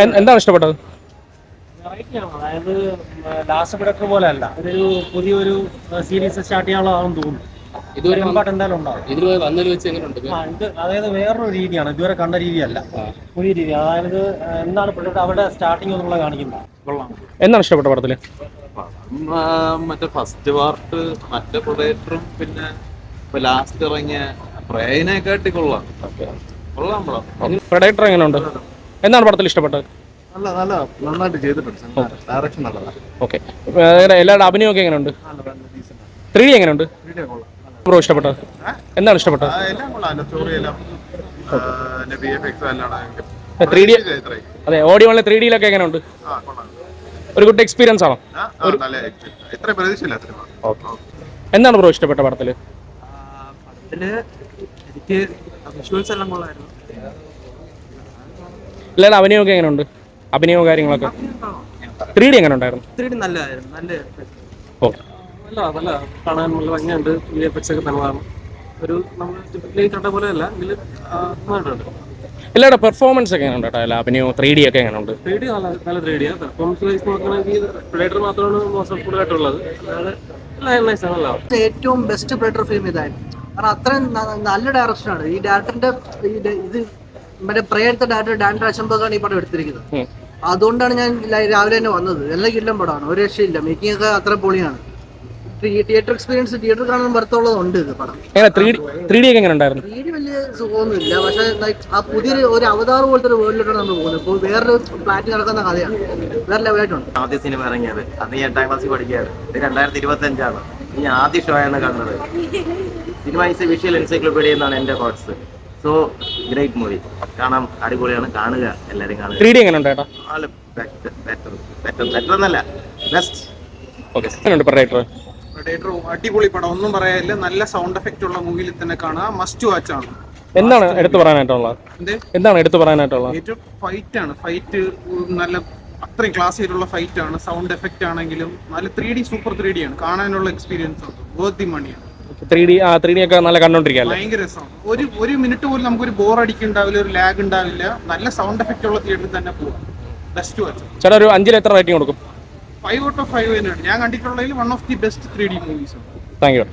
എന്താണ് ഇഷ്ടപ്പെട്ടത്? അതായത് ലാസ്റ്റ് പ്രൊഡക്റ്റ് പോലെ അല്ല, ഒരു പുതിയൊരു സീരീസ് സ്റ്റാർട്ട് ചെയ്യാനുള്ളതാണെന്ന് തോന്നുന്നു. ഇതുവരെ എന്തായാലും ഉണ്ടാവും. ഇതുവരെ വന്നതിൽ വെച്ച് എങ്ങനെയുണ്ട്? ഇത് അതായത് വേറൊരു രീതിയാണ്, ഇതുവരെ കണ്ട രീതിയല്ല, പുതിയ രീതി. അതായത് എന്താണ് പ്രൊഡക്റ്റ് അവരുടെ സ്റ്റാർട്ടിങ് എന്നുള്ള കാണിക്കുന്നത്. കൊള്ളാം. എന്താണ് ഇഷ്ടപ്പെട്ട പടത്തില്? മറ്റേ ഫസ്റ്റ് പാർട്ട്, മറ്റേ പ്രൊഡേറ്ററും പിന്നെ ലാസ്റ്റ് ഇറങ്ങിയ പ്രേയനെക്കാട്ടി കൊള്ളാം. കൊള്ളാം പടം. പ്രൊഡക്ടർ എങ്ങനെയുണ്ട്? എന്താണ് പടത്തിൽ ഇഷ്ടപ്പെട്ടത്? നല്ല നന്നായിട്ട് ചെയ്തിട്ടുണ്ട്. ഡയറക്ഷൻ നല്ലതാണ്. ഓക്കെ, എല്ലാവരുടെ അഭിനയമൊക്കെ എങ്ങനെയുണ്ട്? 3D എങ്ങനെയുണ്ട് ബ്രോ? ഇഷ്ടപ്പെട്ടത് എന്താണ് ഇഷ്ടപ്പെട്ടത്? എല്ലാം കൊള്ളാം. സ്റ്റോറി എല്ലാം VFX എല്ലാം 3D. അതെ, ഓഡിയോണിലെ 3Dയിലൊക്കെ എങ്ങനെയുണ്ട്? ഒരു ഗുഡ് എക്സ്പീരിയൻസ് ആണോ? ഇത്ര പ്രതീക്ഷയില്ല. എന്താണ് ബ്രോ ഇഷ്ടപ്പെട്ട പടത്തില്? എനിക്ക് വിഷ്വൽസ് എല്ലാം കൊള്ളായിരുന്നു. എല്ലാവരുടെ അഭിനയമൊക്കെ എങ്ങനെയുണ്ട്? അഭിനയവും കാര്യങ്ങളൊക്കെ 3D എങ്ങനെ ഉണ്ടായിരുന്നു? 3D നല്ലതായിരുന്നു. നല്ല ഓക്കെ, നല്ല കാണാൻ നല്ല ഭംഗിയുണ്ട്. VFX ഒക്കെ നല്ലതാണ്. ഒരു നമ്മൾ ടിപ്പിക്കലി കണ്ട പോലെ അല്ല, എങ്കിലും നന്നായിട്ടുണ്ട്. എല്ലാവരുടെ പെർഫോമൻസ് ഒക്കെ എങ്ങനെയുണ്ട്? എല്ലാ അഭിനയവും 3D ഒക്കെ എങ്ങനെയുണ്ട്? 3D നല്ല 3D ആണ്. പെർഫോമൻസ് വൈസ് നോക്കുകയാണെങ്കിൽ പ്രെഡേറ്റർ മാത്രമാണ് മോശം കൂടുതലായിട്ടുള്ളത്. അല്ലാതെ എല്ലാം നൈസാണല്ലോ. ഏറ്റവും ബെസ്റ്റ് പ്രെഡേറ്റർ ഫിലിം ഇതായിരുന്നു. കാരണം അത്രയും നല്ല ഡയറക്ഷനാണ് ഈ ഡയറക്ടറിന്റെ. ഇത് മറ്റേ പ്രേയത്തെ ഡയറക്ടർ ഡാൻ രാജൻബർഗാണ് ഈ പടം എടുത്തിരിക്കുന്നത്. അതുകൊണ്ടാണ് ഞാൻ രാവിലെ തന്നെ വന്നത്. എല്ലാം കില്ലം പടമാണ്, ഒരു രക്ഷയില്ല. മേക്കിംഗ് ഒക്കെ അത്ര പൊളിയാണ്. തിയേറ്റർ എക്സ്പീരിയൻസ് തിയേറ്റർ കാണാൻ വരത്തുള്ളതുണ്ട്. ഇത് പടം 3D ഒക്കെ എങ്ങനെ ഉണ്ടായിരുന്നു? 3D വലിയ സുഖമൊന്നുമില്ല, പക്ഷേ ആ പുതിയൊരു ഒരു അവതാർ പോലത്തെ ഒരു വേൾഡിലോട്ടാണ് നമ്മൾ പോകുന്നത്. ഇപ്പോൾ വേറൊരു ഫ്ലാറ്റ് നടക്കുന്ന കഥയാണ്, വേറെ ലെവലായിട്ടുണ്ട്. ആദ്യ സിനിമ ഇറങ്ങിയത് അന്ന് ഞാൻ 8ാം ക്ലാസ്സിൽ പഠിക്കുകയാണ്. ഇത് 2025 ഇനി ആദ്യ ഷോ ആണ് കാണുന്നത്. Cinema is a visual encyclopedia എന്നാണ് എൻ്റെ തോട്ട്സ്. സോ ഗ്രേറ്റ് മൂവി, കാണാം, അടിപൊളിയാണ്, കാണുക, എല്ലാവരും കാണുക. 3D എങ്ങനെ ഉണ്ട് ചേട്ടാ? ബെറ്റർ എന്നല്ല, ബെസ്റ്റ്. ഓക്കെ, എങ്ങനെയുണ്ട് പ്രൊഡക്ടർ? അടിപൊളി പടം, ഒന്നും പറയാനില്ല. നല്ല സൗണ്ട് എഫക്റ്റ് ഉള്ള മൂവിയിൽ തന്നെ കാണുക, മസ്റ്റ് വാച്ച് ആണ്. എന്താണ് എടുത്തു പറയാനായിട്ടുള്ളത്? ഏറ്റവും ഫൈറ്റ് ആണ്. ഫൈറ്റ് നല്ല അത്രയും ക്ലാസ് ചെയ്തിട്ടുള്ള ഫൈറ്റ് ആണ്. സൗണ്ട് എഫക്റ്റ് ആണെങ്കിലും നല്ല 3D സൂപ്പർ 3D ആണ്. കാണാനുള്ള എക്സ്പീരിയൻസ് ഉണ്ട്, വർത്ത് ദി മണിയാണ്. 3D ഒക്കെ നല്ല കണ്ടോണ്ടിരിക്കുക. ഭയങ്കര രസമാണ്. ഒരു മിനിറ്റ് പോലും നമുക്കൊരു ബോർ അടിക്കുണ്ടാവില്ല, ഒരു ലാഗ് ഉണ്ടാവില്ല. നല്ല സൗണ്ട് എഫക്റ്റ് ഉള്ള തിയേറ്ററിൽ തന്നെ പോകാം. Best watch. ചേട്ടാ, ഒരു 5-ൽ എത്ര റേറ്റിംഗ് കൊടുക്കും? 5 out of 5 തന്നെയാണ് ഞാൻ കണ്ടിട്ടുള്ളതിൽ one of the best 3D movies. Thank U.